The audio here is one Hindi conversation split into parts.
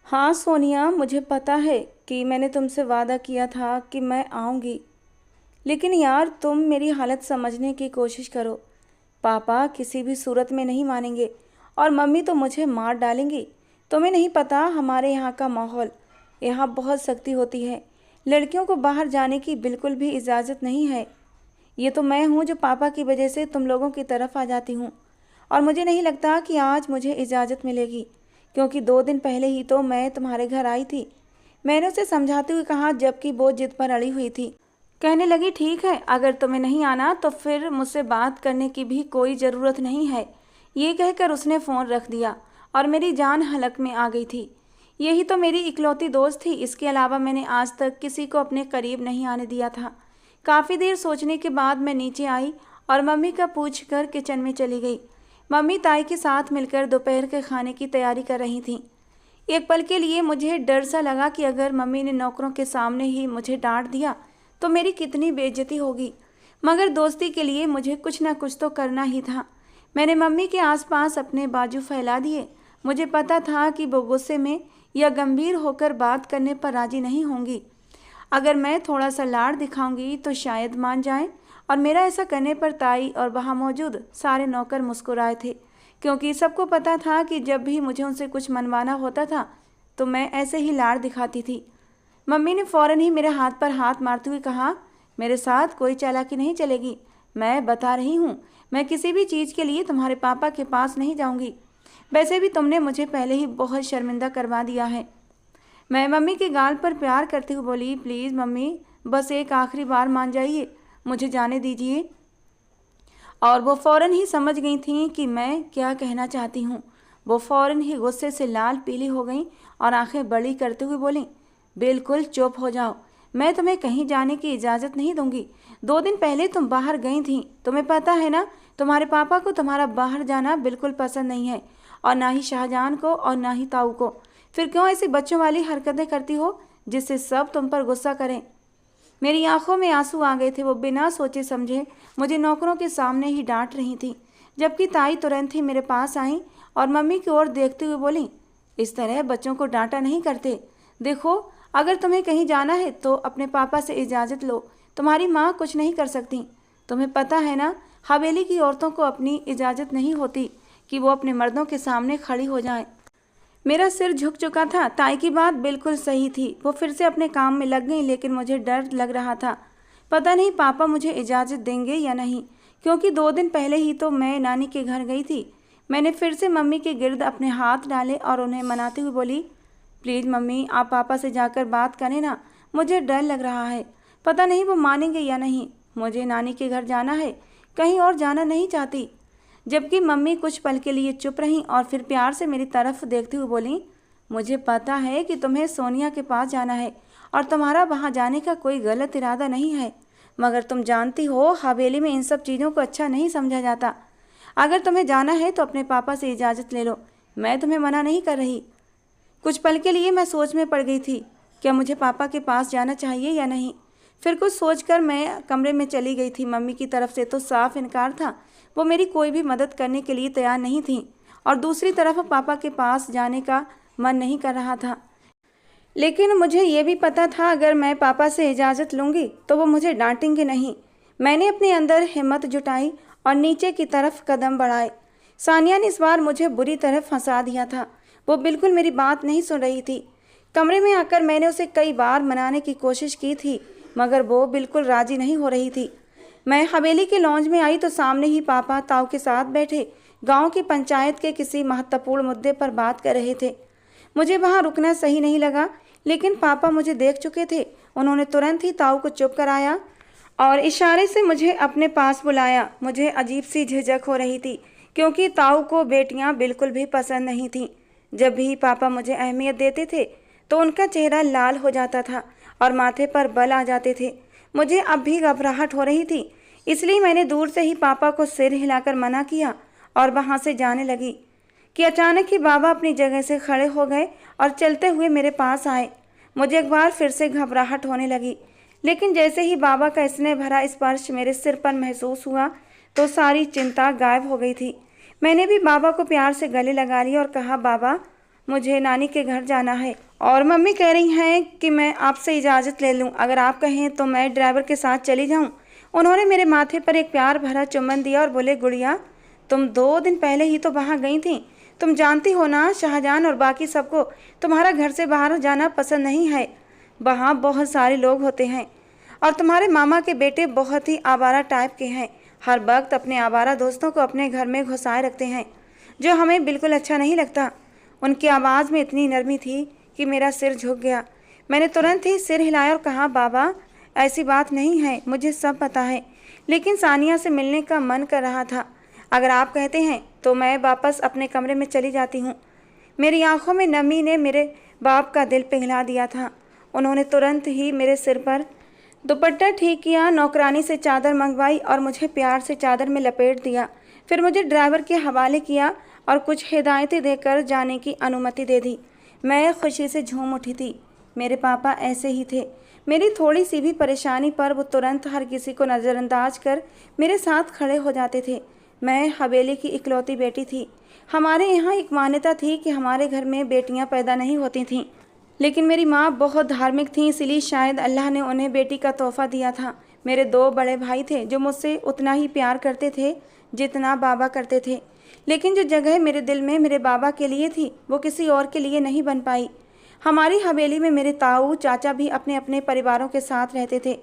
हाँ सोनिया, मुझे पता है कि मैंने तुमसे वादा किया था कि मैं आऊँगी। लेकिन यार तुम मेरी हालत समझने की कोशिश करो। पापा किसी भी सूरत में नहीं मानेंगे और मम्मी तो मुझे मार डालेंगी। तुम्हें नहीं पता हमारे यहाँ का माहौल। यहाँ बहुत सख्ती होती है। लड़कियों को बाहर जाने की बिल्कुल भी इजाज़त नहीं है। ये तो मैं हूँ जो पापा की वजह से तुम लोगों की तरफ आ जाती हूँ। और मुझे नहीं लगता कि आज मुझे इजाज़त मिलेगी, क्योंकि 2 दिन पहले ही तो मैं तुम्हारे घर आई थी। मैंने उसे समझाते हुए कहा, जबकि वो जिद पर अड़ी हुई थी। कहने लगी, ठीक है, अगर तुम्हें नहीं आना तो फिर मुझसे बात करने की भी कोई ज़रूरत नहीं है। ये कहकर उसने फ़ोन रख दिया और मेरी जान हलक में आ गई थी। यही तो मेरी इकलौती दोस्त थी। इसके अलावा मैंने आज तक किसी को अपने करीब नहीं आने दिया था। काफ़ी देर सोचने के बाद मैं नीचे आई और मम्मी का पूछ कर किचन में चली गई। मम्मी ताई के साथ मिलकर दोपहर के खाने की तैयारी कर रही थीं। एक पल के लिए मुझे डर सा लगा कि अगर मम्मी ने नौकरों के सामने ही मुझे डांट दिया तो मेरी कितनी बेइज्जती होगी। मगर दोस्ती के लिए मुझे कुछ ना कुछ तो करना ही था। मैंने मम्मी के आसपास अपने बाजू फैला दिए। मुझे पता था कि वो गुस्से में या गंभीर होकर बात करने पर राजी नहीं होंगी। अगर मैं थोड़ा सा लाड़ दिखाऊंगी तो शायद मान जाएं। और मेरा ऐसा करने पर ताई और वहाँ मौजूद सारे नौकर मुस्कुराए थे, क्योंकि सबको पता था कि जब भी मुझे उनसे कुछ मनवाना होता था तो मैं ऐसे ही लाड़ दिखाती थी। मम्मी ने फौरन ही मेरे हाथ पर हाथ मारते हुए कहा, मेरे साथ कोई चालाकी नहीं चलेगी। मैं बता रही हूँ, मैं किसी भी चीज़ के लिए तुम्हारे पापा के पास नहीं जाऊँगी। वैसे भी तुमने मुझे पहले ही बहुत शर्मिंदा करवा दिया है। मैं मम्मी के गाल पर प्यार करते हुए बोली, प्लीज़ मम्मी, बस एक आखिरी बार मान जाइए, मुझे जाने दीजिए। और वो फ़ौरन ही समझ गई थीं कि मैं क्या कहना चाहती हूँ। वो फ़ौरन ही गुस्से से लाल पीली हो गईं और आंखें बड़ी करते हुए बोलीं, बिल्कुल चुप हो जाओ, मैं तुम्हें कहीं जाने की इजाज़त नहीं दूंगी। 2 दिन पहले तुम बाहर गई थीं, तुम्हें पता है ना, तुम्हारे पापा को तुम्हारा बाहर जाना बिल्कुल पसंद नहीं है, और ना ही शाहजहान को और ना ही ताऊ को। फिर क्यों ऐसी बच्चों वाली हरकतें करती हो जिससे सब तुम पर गुस्सा करें। मेरी आंखों में आंसू आ गए थे। वो बिना सोचे समझे मुझे नौकरों के सामने ही डांट रही थी, जबकि ताई तुरंत ही मेरे पास आई और मम्मी की ओर देखते हुए बोली, इस तरह बच्चों को डांटा नहीं करते। देखो, अगर तुम्हें कहीं जाना है तो अपने पापा से इजाज़त लो, तुम्हारी माँ कुछ नहीं कर सकती। तुम्हें पता है ना, हवेली की औरतों को अपनी इजाज़त नहीं होती कि वो अपने मर्दों के सामने खड़ी हो जाएं। मेरा सिर झुक चुका था। ताई की बात बिल्कुल सही थी। वो फिर से अपने काम में लग गई, लेकिन मुझे डर लग रहा था। पता नहीं पापा मुझे इजाज़त देंगे या नहीं, क्योंकि 2 दिन पहले ही तो मैं नानी के घर गई थी। मैंने फिर से मम्मी के गिर्द अपने हाथ डाले और उन्हें मनाते हुए बोली, प्लीज़ मम्मी, आप पापा से जाकर बात करें ना, मुझे डर लग रहा है। पता नहीं वो मानेंगे या नहीं। मुझे नानी के घर जाना है, कहीं और जाना नहीं चाहती। जबकि मम्मी कुछ पल के लिए चुप रहीं और फिर प्यार से मेरी तरफ देखते हुए बोली, मुझे पता है कि तुम्हें सोनिया के पास जाना है और तुम्हारा वहाँ जाने का कोई गलत इरादा नहीं है, मगर तुम जानती हो हवेली में इन सब चीज़ों को अच्छा नहीं समझा जाता। अगर तुम्हें जाना है तो अपने पापा से इजाज़त ले लो, मैं तुम्हें मना नहीं कर रही। कुछ पल के लिए मैं सोच में पड़ गई थी, क्या मुझे पापा के पास जाना चाहिए या नहीं। फिर कुछ सोचकर मैं कमरे में चली गई थी। मम्मी की तरफ से तो साफ इनकार था, वो मेरी कोई भी मदद करने के लिए तैयार नहीं थी, और दूसरी तरफ पापा के पास जाने का मन नहीं कर रहा था। लेकिन मुझे ये भी पता था, अगर मैं पापा से इजाज़त लूँगी तो वो मुझे डांटेंगे नहीं। मैंने अपने अंदर हिम्मत जुटाई और नीचे की तरफ कदम बढ़ाए। सानिया ने इस बार मुझे बुरी तरह फंसा दिया था। वो बिल्कुल मेरी बात नहीं सुन रही थी। कमरे में आकर मैंने उसे कई बार मनाने की कोशिश की थी, मगर वो बिल्कुल राजी नहीं हो रही थी। मैं हवेली के लॉन्ज में आई तो सामने ही पापा ताऊ के साथ बैठे गांव की पंचायत के किसी महत्वपूर्ण मुद्दे पर बात कर रहे थे। मुझे वहां रुकना सही नहीं लगा, लेकिन पापा मुझे देख चुके थे। उन्होंने तुरंत ही ताऊ को चुप कराया और इशारे से मुझे अपने पास बुलाया। मुझे अजीब सी झिझक हो रही थी, क्योंकि ताऊ को बेटियां बिल्कुल भी पसंद नहीं थीं। जब भी पापा मुझे अहमियत देते थे तो उनका चेहरा लाल हो जाता था और माथे पर बल आ जाते थे। मुझे अब भी घबराहट हो रही थी, इसलिए मैंने दूर से ही पापा को सिर हिलाकर मना किया और वहाँ से जाने लगी कि अचानक ही बाबा अपनी जगह से खड़े हो गए और चलते हुए मेरे पास आए। मुझे एक बार फिर से घबराहट होने लगी, लेकिन जैसे ही बाबा का स्नेह भरा स्पर्श मेरे सिर पर महसूस हुआ तो सारी चिंता गायब हो गई थी। मैंने भी बाबा को प्यार से गले लगा लिया और कहा, बाबा मुझे नानी के घर जाना है और मम्मी कह रही हैं कि मैं आपसे इजाज़त ले लूं। अगर आप कहें तो मैं ड्राइवर के साथ चली जाऊं। उन्होंने मेरे माथे पर एक प्यार भरा चुम्बन दिया और बोले, गुड़िया, तुम 2 दिन पहले ही तो वहाँ गई थी। तुम जानती हो ना, शाहजहान और बाकी सबको तुम्हारा घर से बाहर जाना पसंद नहीं है। वहाँ बहुत सारे लोग होते हैं और तुम्हारे मामा के बेटे बहुत ही आवारा टाइप के हैं। हर वक्त अपने आवारा दोस्तों को अपने घर में घुसाए रखते हैं, जो हमें बिल्कुल अच्छा नहीं लगता। उनकी आवाज़ में इतनी नरमी थी कि मेरा सिर झुक गया। मैंने तुरंत ही सिर हिलाया और कहा, बाबा, ऐसी बात नहीं है, मुझे सब पता है, लेकिन सानिया से मिलने का मन कर रहा था। अगर आप कहते हैं तो मैं वापस अपने कमरे में चली जाती हूँ। मेरी आंखों में नमी ने मेरे बाप का दिल पिघला दिया था। उन्होंने तुरंत ही मेरे सिर पर दुपट्टा ठीक किया, नौकरानी से चादर मंगवाई और मुझे प्यार से चादर में लपेट दिया। फिर मुझे ड्राइवर के हवाले किया और कुछ हिदायतें देकर जाने की अनुमति दे दी। मैं खुशी से झूम उठी थी। मेरे पापा ऐसे ही थे। मेरी थोड़ी सी भी परेशानी पर वो तुरंत हर किसी को नज़रअंदाज कर मेरे साथ खड़े हो जाते थे। मैं हवेली की इकलौती बेटी थी। हमारे यहाँ एक मान्यता थी कि हमारे घर में बेटियाँ पैदा नहीं होती थीं, लेकिन मेरी माँ बहुत धार्मिक थी, इसलिए शायद अल्लाह ने उन्हें बेटी का तोहफ़ा दिया था। मेरे 2 बड़े भाई थे जो मुझसे उतना ही प्यार करते थे जितना बाबा करते थे, लेकिन जो जगह मेरे दिल में मेरे बाबा के लिए थी वो किसी और के लिए नहीं बन पाई। हमारी हवेली में मेरे ताऊ चाचा भी अपने अपने परिवारों के साथ रहते थे।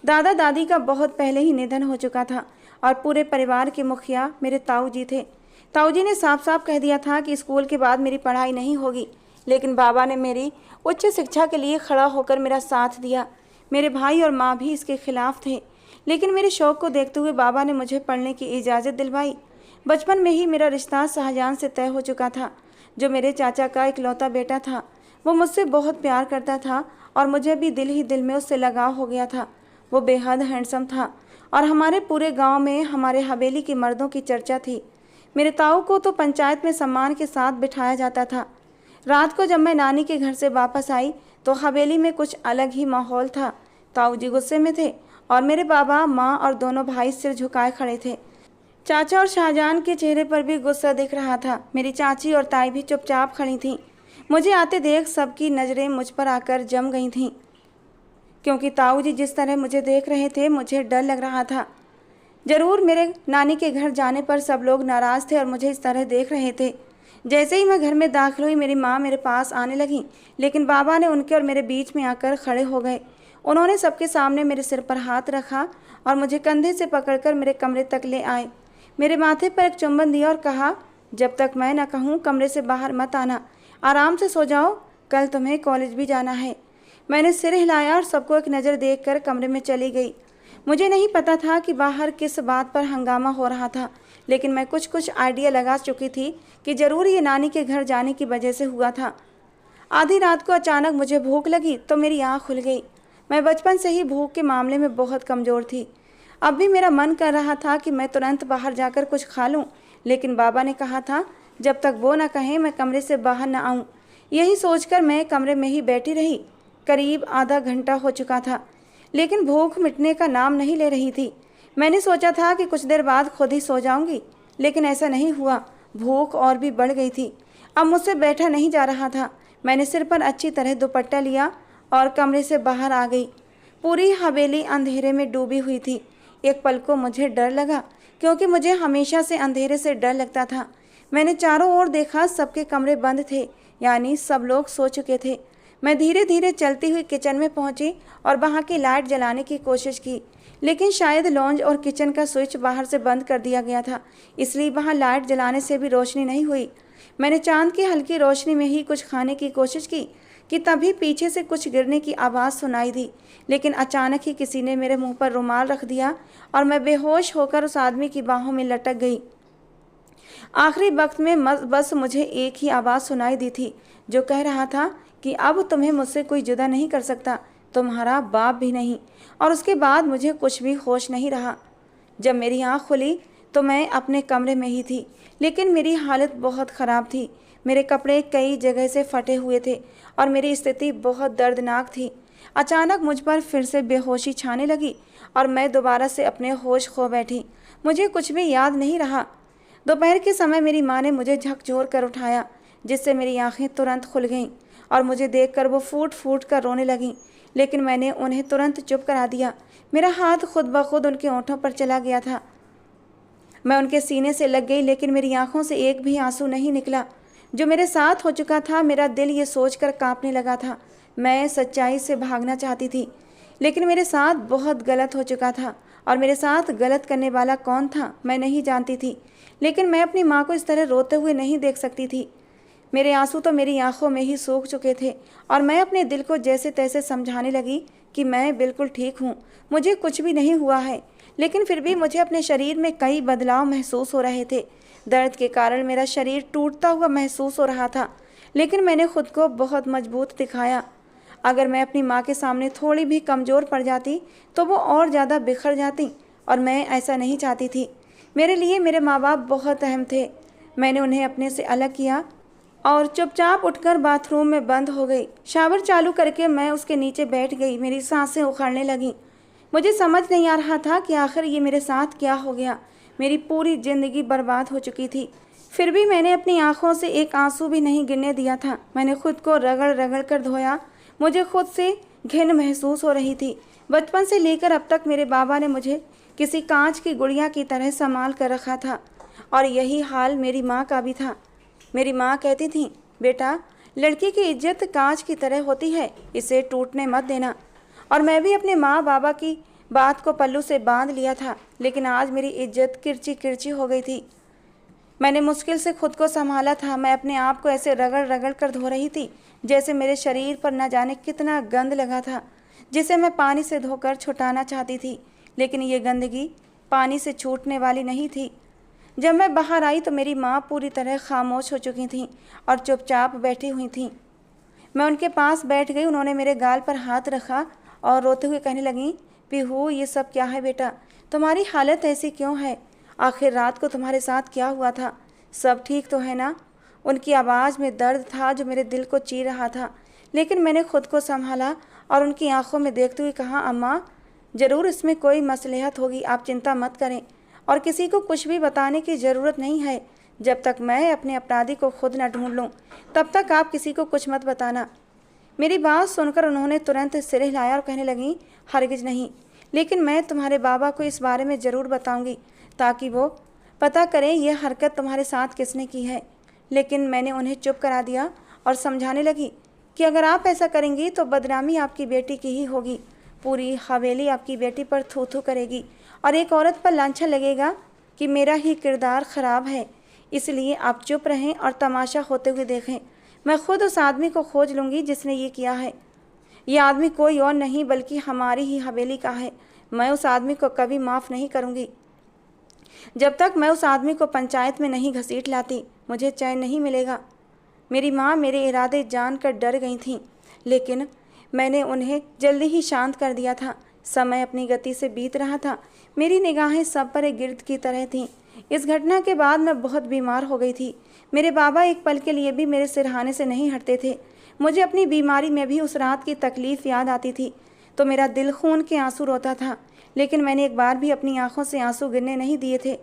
दादा दादी का बहुत पहले ही निधन हो चुका था और पूरे परिवार के मुखिया मेरे ताऊ जी थे। ताऊ जी ने साफ साफ कह दिया था कि स्कूल के बाद मेरी पढ़ाई नहीं होगी, लेकिन बाबा ने मेरी उच्च शिक्षा के लिए खड़ा होकर मेरा साथ दिया। मेरे भाई और माँ भी इसके खिलाफ थे, लेकिन मेरे शौक़ को देखते हुए बाबा ने मुझे पढ़ने की इजाज़त दिलवाई। बचपन में ही मेरा रिश्ता शाहजहान से तय हो चुका था, जो मेरे चाचा का इकलौता बेटा था। वो मुझसे बहुत प्यार करता था और मुझे भी दिल ही दिल में उससे लगाव हो गया था। वो बेहद हैंडसम था और हमारे पूरे गांव में हमारे हवेली के मर्दों की चर्चा थी। मेरे ताऊ को तो पंचायत में सम्मान के साथ बिठाया जाता था। रात को जब मैं नानी के घर से वापस आई तो हवेली में कुछ अलग ही माहौल था। ताऊ जी गुस्से में थे और मेरे बाबा, माँ और दोनों भाई सिर झुकाए खड़े थे। चाचा और शाहजहान के चेहरे पर भी गुस्सा दिख रहा था। मेरी चाची और ताई भी चुपचाप खड़ी थीं। मुझे आते देख सबकी नज़रें मुझ पर आकर जम गई थीं, क्योंकि ताऊ जी जिस तरह मुझे देख रहे थे मुझे डर लग रहा था। ज़रूर मेरे नानी के घर जाने पर सब लोग नाराज़ थे और मुझे इस तरह देख रहे थे। जैसे ही मैं घर में दाखिल हुई मेरी माँ मेरे पास आने लगी, लेकिन बाबा ने उनके और मेरे बीच में आकर खड़े हो गए। उन्होंने सबके सामने मेरे सिर पर हाथ रखा और मुझे कंधे से पकड़कर मेरे कमरे तक ले आए। मेरे माथे पर एक चुंबन दिया और कहा, जब तक मैं न कहूँ कमरे से बाहर मत आना, आराम से सो जाओ, कल तुम्हें कॉलेज भी जाना है। मैंने सिर हिलाया और सबको एक नज़र देखकर कमरे में चली गई। मुझे नहीं पता था कि बाहर किस बात पर हंगामा हो रहा था, लेकिन मैं कुछ आइडिया लगा चुकी थी कि ज़रूर ये नानी के घर जाने की वजह से हुआ था। आधी रात को अचानक मुझे भूख लगी तो मेरी आँख खुल गई। मैं बचपन से ही भूख के मामले में बहुत कमज़ोर थी। अब भी मेरा मन कर रहा था कि मैं तुरंत बाहर जाकर कुछ खा लूं, लेकिन बाबा ने कहा था जब तक वो ना कहें मैं कमरे से बाहर ना आऊं। यही सोचकर मैं कमरे में ही बैठी रही। करीब आधा घंटा हो चुका था, लेकिन भूख मिटने का नाम नहीं ले रही थी। मैंने सोचा था कि कुछ देर बाद खुद ही सो जाऊंगी, लेकिन ऐसा नहीं हुआ। भूख और भी बढ़ गई थी। अब मुझसे बैठा नहीं जा रहा था। मैंने सिर पर अच्छी तरह दुपट्टा लिया और कमरे से बाहर आ गई। पूरी हवेली अंधेरे में डूबी हुई थी। एक पल को मुझे डर लगा, क्योंकि मुझे हमेशा से अंधेरे से डर लगता था। मैंने चारों ओर देखा, सबके कमरे बंद थे, यानी सब लोग सो चुके थे। मैं धीरे धीरे चलती हुई किचन में पहुंची और वहां की लाइट जलाने की कोशिश की, लेकिन शायद लॉन्ज और किचन का स्विच बाहर से बंद कर दिया गया था, इसलिए वहां लाइट जलाने से भी रोशनी नहीं हुई। मैंने चांद की हल्की रोशनी में ही कुछ खाने की कोशिश की कि तभी पीछे से कुछ गिरने की आवाज़ सुनाई दी, लेकिन अचानक ही किसी ने मेरे मुंह पर रुमाल रख दिया और मैं बेहोश होकर उस आदमी की बाहों में लटक गई। आखिरी वक्त में बस मुझे एक ही आवाज़ सुनाई दी थी, जो कह रहा था कि अब तुम्हें मुझसे कोई जुदा नहीं कर सकता, तुम्हारा बाप भी नहीं। और उसके बाद मुझे कुछ भी होश नहीं रहा। जब मेरी आँख खुली तो मैं अपने कमरे में ही थी, लेकिन मेरी हालत बहुत ख़राब थी। मेरे कपड़े कई जगह से फटे हुए थे और मेरी स्थिति बहुत दर्दनाक थी। अचानक मुझ पर फिर से बेहोशी छाने लगी और मैं दोबारा से अपने होश खो बैठी। मुझे कुछ भी याद नहीं रहा। दोपहर के समय मेरी माँ ने मुझे झकझोर कर उठाया। जिससे मेरी आंखें तुरंत खुल गईं और मुझे देखकर वो फूट फूट कर रोने लगीं। लेकिन मैंने उन्हें तुरंत चुप करा दिया। मेरा हाथ खुद ब खुद उनके होठों पर चला गया था। मैं उनके सीने से लग गई, लेकिन मेरी आंखों से एक भी आंसू नहीं निकला। जो मेरे साथ हो चुका था, मेरा दिल ये सोचकर कांपने लगा था। मैं सच्चाई से भागना चाहती थी, लेकिन मेरे साथ बहुत गलत हो चुका था और मेरे साथ गलत करने वाला कौन था मैं नहीं जानती थी। लेकिन मैं अपनी माँ को इस तरह रोते हुए नहीं देख सकती थी। मेरे आंसू तो मेरी आंखों में ही सूख चुके थे और मैं अपने दिल को जैसे तैसे समझाने लगी कि मैं बिल्कुल ठीक हूँ, मुझे कुछ भी नहीं हुआ है। लेकिन फिर भी मुझे अपने शरीर में कई बदलाव महसूस हो रहे थे। दर्द के कारण मेरा शरीर टूटता हुआ महसूस हो रहा था, लेकिन मैंने खुद को बहुत मजबूत दिखाया। अगर मैं अपनी माँ के सामने थोड़ी भी कमज़ोर पड़ जाती तो वो और ज़्यादा बिखर जाती, और मैं ऐसा नहीं चाहती थी। मेरे लिए मेरे माँ बाप बहुत अहम थे। मैंने उन्हें अपने से अलग किया और चुपचाप उठकर बाथरूम में बंद हो गई। शावर चालू करके मैं उसके नीचे बैठ गई। मेरी सांसें उखड़ने लगीं। मुझे समझ नहीं आ रहा था कि आखिर ये मेरे साथ क्या हो गया। मेरी पूरी ज़िंदगी बर्बाद हो चुकी थी। फिर भी मैंने अपनी आंखों से एक आंसू भी नहीं गिरने दिया था। मैंने खुद को रगड़ रगड़ कर धोया। मुझे खुद से घिन महसूस हो रही थी। बचपन से लेकर अब तक मेरे बाबा ने मुझे किसी कांच की गुड़िया की तरह संभाल कर रखा था, और यही हाल मेरी माँ का भी था। मेरी माँ कहती थी, बेटा, लड़की की इज्जत कांच की तरह होती है, इसे टूटने मत देना। और मैं भी अपने माँ बाबा की बात को पल्लू से बांध लिया था। लेकिन आज मेरी इज्जत किरची किरची हो गई थी। मैंने मुश्किल से खुद को संभाला था। मैं अपने आप को ऐसे रगड़ रगड़ कर धो रही थी जैसे मेरे शरीर पर न जाने कितना गंद लगा था, जिसे मैं पानी से धोकर छुटाना चाहती थी। लेकिन ये गंदगी पानी से छूटने वाली नहीं थी। जब मैं बाहर आई तो मेरी माँ पूरी तरह खामोश हो चुकी थीं और चुपचाप बैठी हुई थीं। मैं उनके पास बैठ गई। उन्होंने मेरे गाल पर हाथ रखा और रोते हुए कहने लगीं, पीहू, ये सब क्या है बेटा? तुम्हारी हालत ऐसी क्यों है? आखिर रात को तुम्हारे साथ क्या हुआ था? सब ठीक तो है ना? उनकी आवाज़ में दर्द था जो मेरे दिल को चीर रहा था। लेकिन मैंने खुद को संभाला और उनकी आंखों में देखते हुए कहा, अम्मा, ज़रूर इसमें कोई मसलहत होगी, आप चिंता मत करें और किसी को कुछ भी बताने की ज़रूरत नहीं है। जब तक मैं अपने अपराधी को खुद न ढूंढ लूँ तब तक आप किसी को कुछ मत बताना। मेरी बात सुनकर उन्होंने तुरंत सिर हिलाया और कहने लगी, हरगिज़ नहीं, लेकिन मैं तुम्हारे बाबा को इस बारे में ज़रूर बताऊंगी ताकि वो पता करें यह हरकत तुम्हारे साथ किसने की है। लेकिन मैंने उन्हें चुप करा दिया और समझाने लगी कि अगर आप ऐसा करेंगी तो बदनामी आपकी बेटी की ही होगी। पूरी हवेली आपकी बेटी पर थू थू करेगी और एक औरत पर लांछन लगेगा कि मेरा ही किरदार ख़राब है। इसलिए आप चुप रहें और तमाशा होते हुए देखें। मैं खुद उस आदमी को खोज लूँगी जिसने ये किया है। ये आदमी कोई और नहीं बल्कि हमारी ही हवेली का है। मैं उस आदमी को कभी माफ़ नहीं करूँगी। जब तक मैं उस आदमी को पंचायत में नहीं घसीट लाती मुझे चैन नहीं मिलेगा। मेरी माँ मेरे इरादे जानकर डर गई थीं, लेकिन मैंने उन्हें जल्दी ही शांत कर दिया था। समय अपनी गति से बीत रहा था। मेरी निगाहें सब पर एक गिर्द की तरह थीं। इस घटना के बाद मैं बहुत बीमार हो गई थी। मेरे बाबा एक पल के लिए भी मेरे सिरहाने से नहीं हटते थे। मुझे अपनी बीमारी में भी उस रात की तकलीफ़ याद आती थी तो मेरा दिल खून के आंसू रोता था, लेकिन मैंने एक बार भी अपनी आंखों से आंसू गिरने नहीं दिए थे।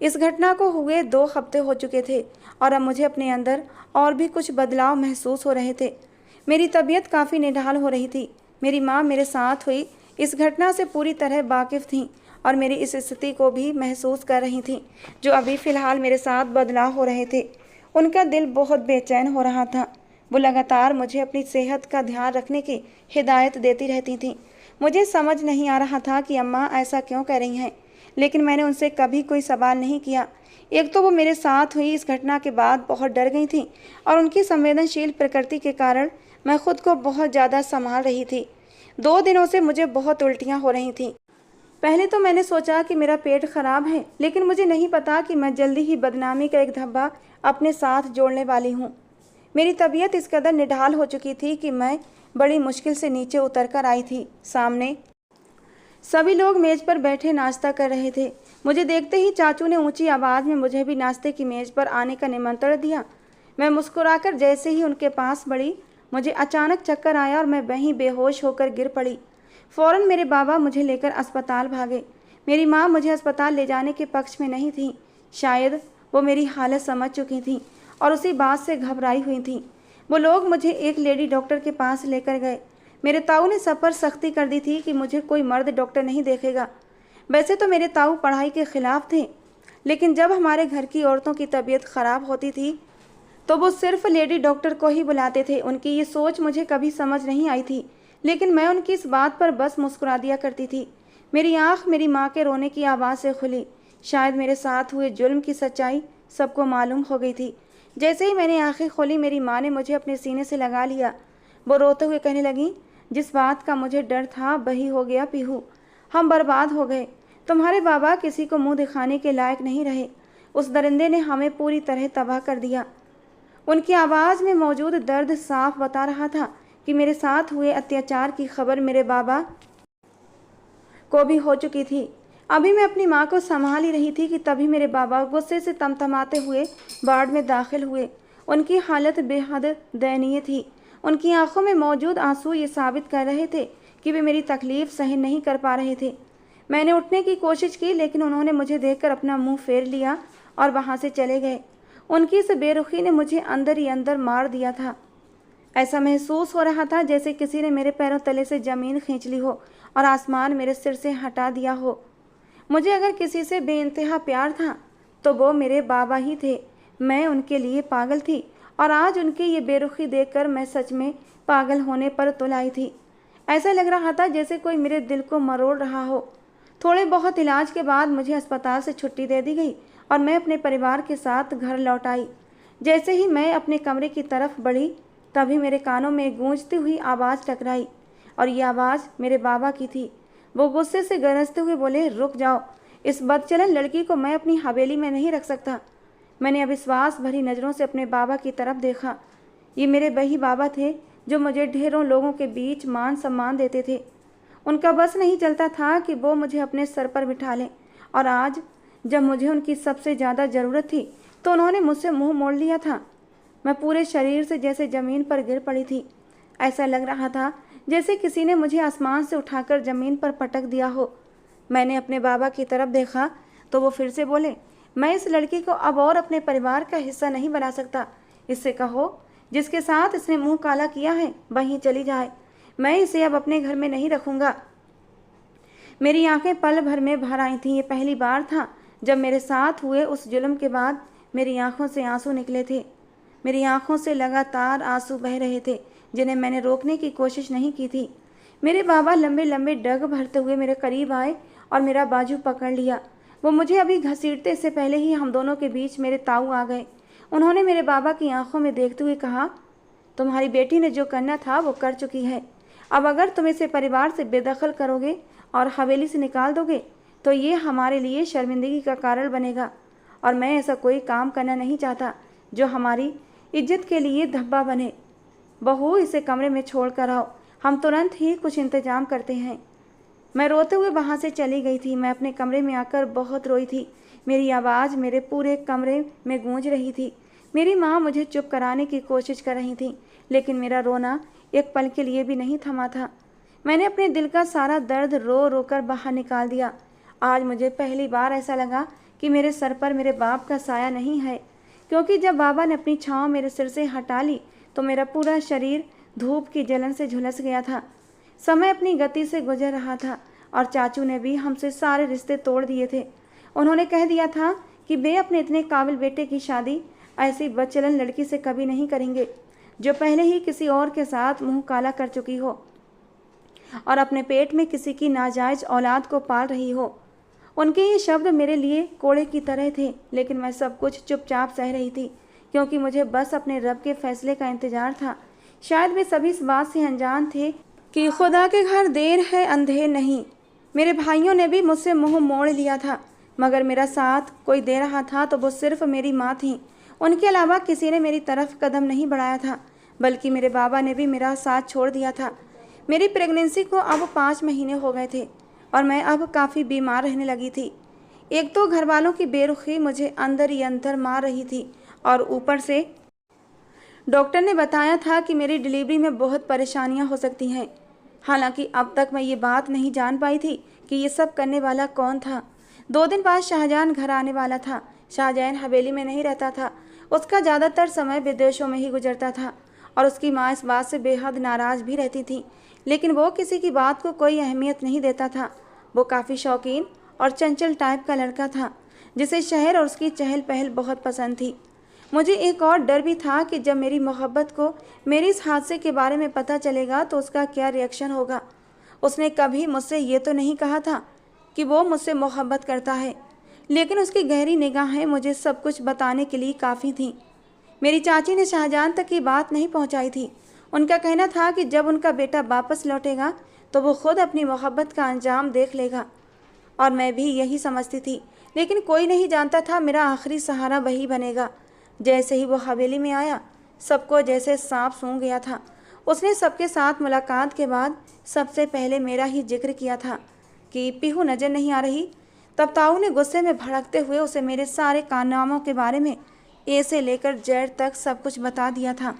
इस घटना को हुए 2 हफ्ते हो चुके थे और अब मुझे अपने अंदर और भी कुछ बदलाव महसूस हो रहे थे। मेरी तबीयत काफ़ी निढाल हो रही थी। मेरी माँ मेरे साथ हुई इस घटना से पूरी तरह वाकिफ़ थीं और मेरी इस स्थिति को भी महसूस कर रही थीं जो अभी फ़िलहाल मेरे साथ बदलाव हो रहे थे। उनका दिल बहुत बेचैन हो रहा था। वो लगातार मुझे अपनी सेहत का ध्यान रखने की हिदायत देती रहती थीं। मुझे समझ नहीं आ रहा था कि अम्मा ऐसा क्यों कर रही हैं, लेकिन मैंने उनसे कभी कोई सवाल नहीं किया। एक तो वो मेरे साथ हुई इस घटना के बाद बहुत डर गई थी और उनकी संवेदनशील प्रकृति के कारण मैं खुद को बहुत ज़्यादा संभाल रही थी। 2 दिनों से मुझे बहुत उल्टियाँ हो रही थीं। पहले तो मैंने सोचा कि मेरा पेट खराब है, लेकिन मुझे नहीं पता कि मैं जल्दी ही बदनामी का एक धब्बा अपने साथ जोड़ने वाली हूँ। मेरी तबीयत इस कदर निढाल हो चुकी थी कि मैं बड़ी मुश्किल से नीचे उतर कर आई थी। सामने सभी लोग मेज़ पर बैठे नाश्ता कर रहे थे। मुझे देखते ही चाचू ने ऊंची आवाज़ में मुझे भी नाश्ते की मेज़ पर आने का निमंत्रण दिया। मैं मुस्कुराकर जैसे ही उनके पास बढ़ी, मुझे अचानक चक्कर आया और मैं वहीं बेहोश होकर गिर पड़ी। फ़ौरन मेरे बाबा मुझे लेकर अस्पताल भागे। मेरी माँ मुझे अस्पताल ले जाने के पक्ष में नहीं थी। शायद वो मेरी हालत समझ चुकी थी और उसी बात से घबराई हुई थीं। वो लोग मुझे एक लेडी डॉक्टर के पास लेकर गए। मेरे ताऊ ने सब पर सख्ती कर दी थी कि मुझे कोई मर्द डॉक्टर नहीं देखेगा। वैसे तो मेरे ताऊ पढ़ाई के खिलाफ थे, लेकिन जब हमारे घर की औरतों की तबीयत खराब होती थी तो वो सिर्फ लेडी डॉक्टर को ही बुलाते थे। उनकी ये सोच मुझे कभी समझ नहीं आई थी, लेकिन मैं उनकी इस बात पर बस मुस्कुरा दिया करती थी। मेरी आंख मेरी माँ के रोने की आवाज़ से खुली। शायद मेरे साथ हुए जुल्म की सच्चाई सबको मालूम हो गई थी। जैसे ही मैंने आंखें खोली, मेरी माँ ने मुझे अपने सीने से लगा लिया। वो रोते हुए कहने लगी, जिस बात का मुझे डर था वही हो गया पीहू, हम बर्बाद हो गए। तुम्हारे बाबा किसी को मुंह दिखाने के लायक नहीं रहे। उस दरिंदे ने हमें पूरी तरह तबाह कर दिया। उनकी आवाज़ में मौजूद दर्द साफ बता रहा था कि मेरे साथ हुए अत्याचार की खबर मेरे बाबा को भी हो चुकी थी। अभी मैं अपनी माँ को संभाल ही रही थी कि तभी मेरे बाबा गुस्से से तमतमाते हुए वार्ड में दाखिल हुए। उनकी हालत बेहद दयनीय थी। उनकी आंखों में मौजूद आंसू ये साबित कर रहे थे कि वे मेरी तकलीफ़ सहन नहीं कर पा रहे थे। मैंने उठने की कोशिश की, लेकिन उन्होंने मुझे देखकर अपना मुंह फेर लिया और वहाँ से चले गए। उनकी इस बेरुखी ने मुझे अंदर ही अंदर मार दिया था। ऐसा महसूस हो रहा था जैसे किसी ने मेरे पैरों तले से ज़मीन खींच ली हो और आसमान मेरे सिर से हटा दिया हो। मुझे अगर किसी से बेइंतहा प्यार था तो वो मेरे बाबा ही थे। मैं उनके लिए पागल थी और आज उनकी ये बेरुखी देखकर मैं सच में पागल होने पर तुल आई थी। ऐसा लग रहा था जैसे कोई मेरे दिल को मरोड़ रहा हो। थोड़े बहुत इलाज के बाद मुझे अस्पताल से छुट्टी दे दी गई और मैं अपने परिवार के साथ घर लौट आई। जैसे ही मैं अपने कमरे की तरफ बढ़ी, तभी मेरे कानों में गूंजती हुई आवाज़ टकराई और ये आवाज़ मेरे बाबा की थी। वो गुस्से से गरजते हुए बोले, रुक जाओ, इस बदचलन लड़की को मैं अपनी हवेली में नहीं रख सकता। मैंने अविश्वास भरी नज़रों से अपने बाबा की तरफ देखा। ये मेरे वही बाबा थे जो मुझे ढेरों लोगों के बीच मान सम्मान देते थे। उनका बस नहीं चलता था कि वो मुझे अपने सर पर बिठा लें, और आज जब मुझे उनकी सबसे ज़्यादा ज़रूरत थी तो उन्होंने मुझसे मुंह मोड़ लिया था। मैं पूरे शरीर से जैसे ज़मीन पर गिर पड़ी थी। ऐसा लग रहा था जैसे किसी ने मुझे आसमान से उठाकर ज़मीन पर पटक दिया हो। मैंने अपने बाबा की तरफ देखा तो वो फिर से बोले, मैं इस लड़की को अब और अपने परिवार का हिस्सा नहीं बना सकता। इससे कहो जिसके साथ इसने मुंह काला किया है वहीं चली जाए। मैं इसे अब अपने घर में नहीं रखूँगा। मेरी आंखें पल भर में भर आई थीं। ये पहली बार था जब मेरे साथ हुए उस जुल्म के बाद मेरी आंखों से आंसू निकले थे। मेरी आंखों से लगातार आंसू बह रहे थे जिन्हें मैंने रोकने की कोशिश नहीं की थी। मेरे बाबा लंबे लंबे डग भरते हुए मेरे करीब आए और मेरा बाजू पकड़ लिया। वो मुझे अभी घसीटते से पहले ही हम दोनों के बीच मेरे ताऊ आ गए। उन्होंने मेरे बाबा की आंखों में देखते हुए कहा, तुम्हारी बेटी ने जो करना था वो कर चुकी है। अब अगर तुम इसे परिवार से बेदखल करोगे और हवेली से निकाल दोगे तो ये हमारे लिए शर्मिंदगी का कारण बनेगा, और मैं ऐसा कोई काम करना नहीं चाहता जो हमारी इज्जत के लिए धब्बा बने। बहू, इसे कमरे में छोड़ कर आओ, हम तुरंत ही कुछ इंतजाम करते हैं। मैं रोते हुए वहाँ से चली गई थी। मैं अपने कमरे में आकर बहुत रोई थी। मेरी आवाज़ मेरे पूरे कमरे में गूंज रही थी। मेरी माँ मुझे चुप कराने की कोशिश कर रही थी, लेकिन मेरा रोना एक पल के लिए भी नहीं थमा था। मैंने अपने दिल का सारा दर्द रो रो कर बाहर निकाल दिया। आज मुझे पहली बार ऐसा लगा कि मेरे सर पर मेरे बाप का साया नहीं है, क्योंकि जब बाबा ने अपनी छाँव मेरे सिर से हटा ली तो मेरा पूरा शरीर धूप की जलन से झुलस गया था। समय अपनी गति से गुजर रहा था और चाचू ने भी हमसे सारे रिश्ते तोड़ दिए थे। उन्होंने कह दिया था कि वे अपने इतने काबिल बेटे की शादी ऐसी बदचलन लड़की से कभी नहीं करेंगे जो पहले ही किसी और के साथ मुंह काला कर चुकी हो और अपने पेट में किसी की नाजायज औलाद को पाल रही हो। उनके ये शब्द मेरे लिए कोड़े की तरह थे, लेकिन मैं सब कुछ चुपचाप सह रही थी क्योंकि मुझे बस अपने रब के फैसले का इंतजार था। शायद वे सभी इस बात से अनजान थे कि खुदा के घर देर है अंधेर नहीं। मेरे भाइयों ने भी मुझसे मुंह मोड़ लिया था, मगर मेरा साथ कोई दे रहा था तो वो सिर्फ मेरी माँ थी। उनके अलावा किसी ने मेरी तरफ कदम नहीं बढ़ाया था, बल्कि मेरे बाबा ने भी मेरा साथ छोड़ दिया था। मेरी प्रेगनेंसी को अब 5 महीने हो गए थे और मैं अब काफ़ी बीमार रहने लगी थी। एक तो घर वालों की बेरुखी मुझे अंदर ही अंदर मार रही थी, और ऊपर से डॉक्टर ने बताया था कि मेरी डिलीवरी में बहुत परेशानियां हो सकती हैं। हालांकि अब तक मैं ये बात नहीं जान पाई थी कि ये सब करने वाला कौन था। 2 दिन बाद शाहजहान घर आने वाला था। शाहजहान हवेली में नहीं रहता था, उसका ज़्यादातर समय विदेशों में ही गुजरता था और उसकी माँ इस बात से बेहद नाराज़ भी रहती थी, लेकिन वो किसी की बात को कोई अहमियत नहीं देता था। वो काफ़ी शौकीन और चंचल टाइप का लड़का था, जिसे शहर और उसकी चहल पहल बहुत पसंद थी। मुझे एक और डर भी था कि जब मेरी मोहब्बत को मेरे इस हादसे के बारे में पता चलेगा तो उसका क्या रिएक्शन होगा। उसने कभी मुझसे ये तो नहीं कहा था कि वो मुझसे मोहब्बत करता है, लेकिन उसकी गहरी निगाहें मुझे सब कुछ बताने के लिए काफ़ी थीं। मेरी चाची ने शाहजहां तक ये बात नहीं पहुंचाई थी। उनका कहना था कि जब उनका बेटा वापस लौटेगा तो वो खुद अपनी मोहब्बत का अंजाम देख लेगा, और मैं भी यही समझती थी। लेकिन कोई नहीं जानता था मेरा आखिरी सहारा वही बनेगा। जैसे ही वो हवेली में आया, सबको जैसे सांप सूंघ गया था। उसने सबके साथ मुलाकात के बाद सबसे पहले मेरा ही जिक्र किया था कि पीहू नज़र नहीं आ रही। तब ताऊ ने गुस्से में भड़कते हुए उसे मेरे सारे कारनामों के बारे में ए से लेकर जेड तक सब कुछ बता दिया था।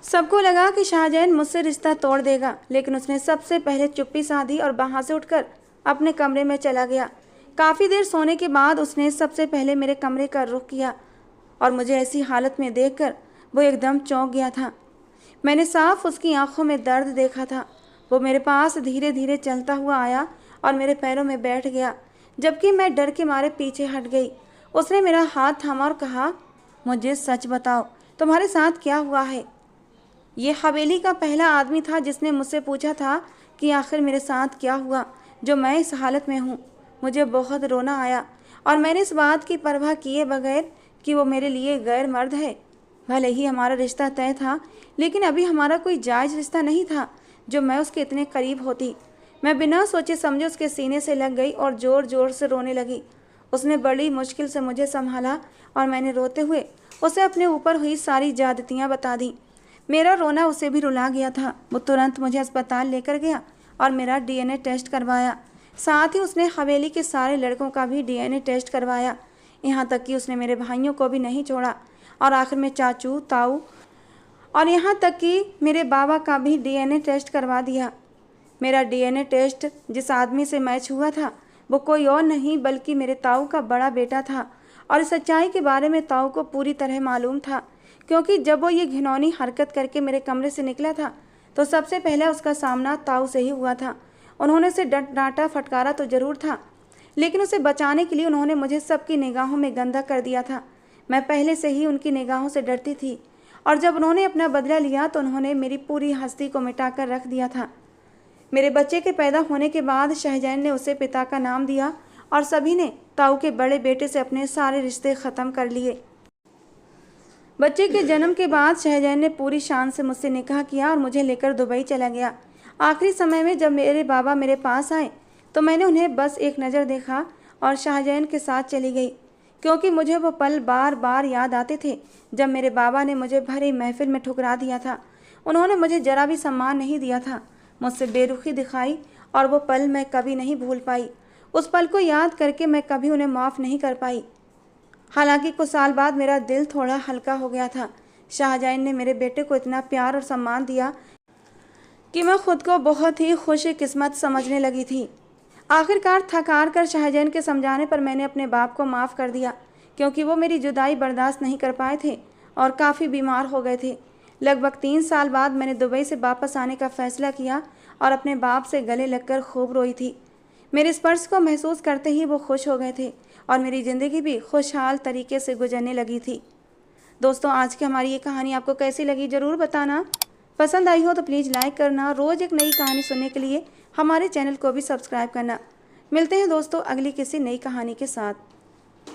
सबको लगा कि शाहजहां मुझसे रिश्ता तोड़ देगा, लेकिन उसने सबसे पहले चुप्पी साधी और वहाँ से उठकर अपने कमरे में चला गया। काफ़ी देर सोने के बाद उसने सबसे पहले मेरे कमरे का रुख किया और मुझे ऐसी हालत में देखकर वो एकदम चौंक गया था। मैंने साफ उसकी आंखों में दर्द देखा था। वो मेरे पास धीरे धीरे चलता हुआ आया और मेरे पैरों में बैठ गया, जबकि मैं डर के मारे पीछे हट गई। उसने मेरा हाथ थामा और कहा, मुझे सच बताओ, तुम्हारे साथ क्या हुआ है। ये हवेली का पहला आदमी था जिसने मुझसे पूछा था कि आखिर मेरे साथ क्या हुआ जो मैं इस हालत में हूँ। मुझे बहुत रोना आया और मैंने इस बात की परवाह किए बगैर कि वो मेरे लिए गैर मर्द है। भले ही हमारा रिश्ता तय था, लेकिन अभी हमारा कोई जायज़ रिश्ता नहीं था जो मैं उसके इतने करीब होती। मैं बिना सोचे समझे उसके सीने से लग गई और ज़ोर ज़ोर से रोने लगी। उसने बड़ी मुश्किल से मुझे संभाला और मैंने रोते हुए उसे अपने ऊपर हुई सारी ज्यादतियाँ बता दी। मेरा रोना उसे भी रुला गया था। वो तुरंत मुझे अस्पताल लेकर गया और मेरा डीएनए टेस्ट करवाया। साथ ही उसने हवेली के सारे लड़कों का भी डीएनए टेस्ट करवाया। यहाँ तक कि उसने मेरे भाइयों को भी नहीं छोड़ा और आखिर में चाचू, ताऊ और यहाँ तक कि मेरे बाबा का भी डीएनए टेस्ट करवा दिया। मेरा डीएनए टेस्ट जिस आदमी से मैच हुआ था वो कोई और नहीं बल्कि मेरे ताऊ का बड़ा बेटा था, और इस सच्चाई के बारे में ताऊ को पूरी तरह मालूम था, क्योंकि जब वो ये घिनौनी हरकत करके मेरे कमरे से निकला था तो सबसे पहले उसका सामना ताऊ से ही हुआ था। उन्होंने उसे डांटा फटकारा तो ज़रूर था, लेकिन उसे बचाने के लिए उन्होंने मुझे सबकी निगाहों में गंदा कर दिया था। मैं पहले से ही उनकी निगाहों से डरती थी, और जब उन्होंने अपना बदला लिया तो उन्होंने मेरी पूरी हस्ती को मिटा कर रख दिया था। मेरे बच्चे के पैदा होने के बाद शाहजहां ने उसे पिता का नाम दिया और सभी ने ताऊ के बड़े बेटे से अपने सारे रिश्ते ख़त्म कर लिए। बच्चे के जन्म के बाद शाहजहां ने पूरी शान से मुझसे निकाह किया और मुझे लेकर दुबई चला गया। आखिरी समय में जब मेरे बाबा मेरे पास आए तो मैंने उन्हें बस एक नज़र देखा और शाहजहां के साथ चली गई, क्योंकि मुझे वो पल बार बार याद आते थे जब मेरे बाबा ने मुझे भरी महफिल में ठुकरा दिया था। उन्होंने मुझे जरा भी सम्मान नहीं दिया था, मुझसे बेरुखी दिखाई, और वो पल मैं कभी नहीं भूल पाई। उस पल को याद करके मैं कभी उन्हें माफ़ नहीं कर पाई। हालांकि कुछ साल बाद मेरा दिल थोड़ा हल्का हो गया था। शाहजहां ने मेरे बेटे को इतना प्यार और सम्मान दिया कि मैं खुद को बहुत ही खुशकिस्मत समझने लगी थी। आखिरकार थक हार कर शाहजहां के समझाने पर मैंने अपने बाप को माफ़ कर दिया, क्योंकि वो मेरी जुदाई बर्दाश्त नहीं कर पाए थे और काफ़ी बीमार हो गए थे। लगभग 3 साल बाद मैंने दुबई से वापस आने का फ़ैसला किया और अपने बाप से गले लगकर खूब रोई थी। मेरे स्पर्श को महसूस करते ही वो खुश हो गए थे और मेरी ज़िंदगी भी खुशहाल तरीके से गुजरने लगी थी। दोस्तों, आज की हमारी ये कहानी आपको कैसी लगी ज़रूर बताना। पसंद आई हो तो प्लीज़ लाइक करना। रोज़ एक नई कहानी सुनने के लिए हमारे चैनल को भी सब्सक्राइब करना। मिलते हैं दोस्तों अगली किसी नई कहानी के साथ।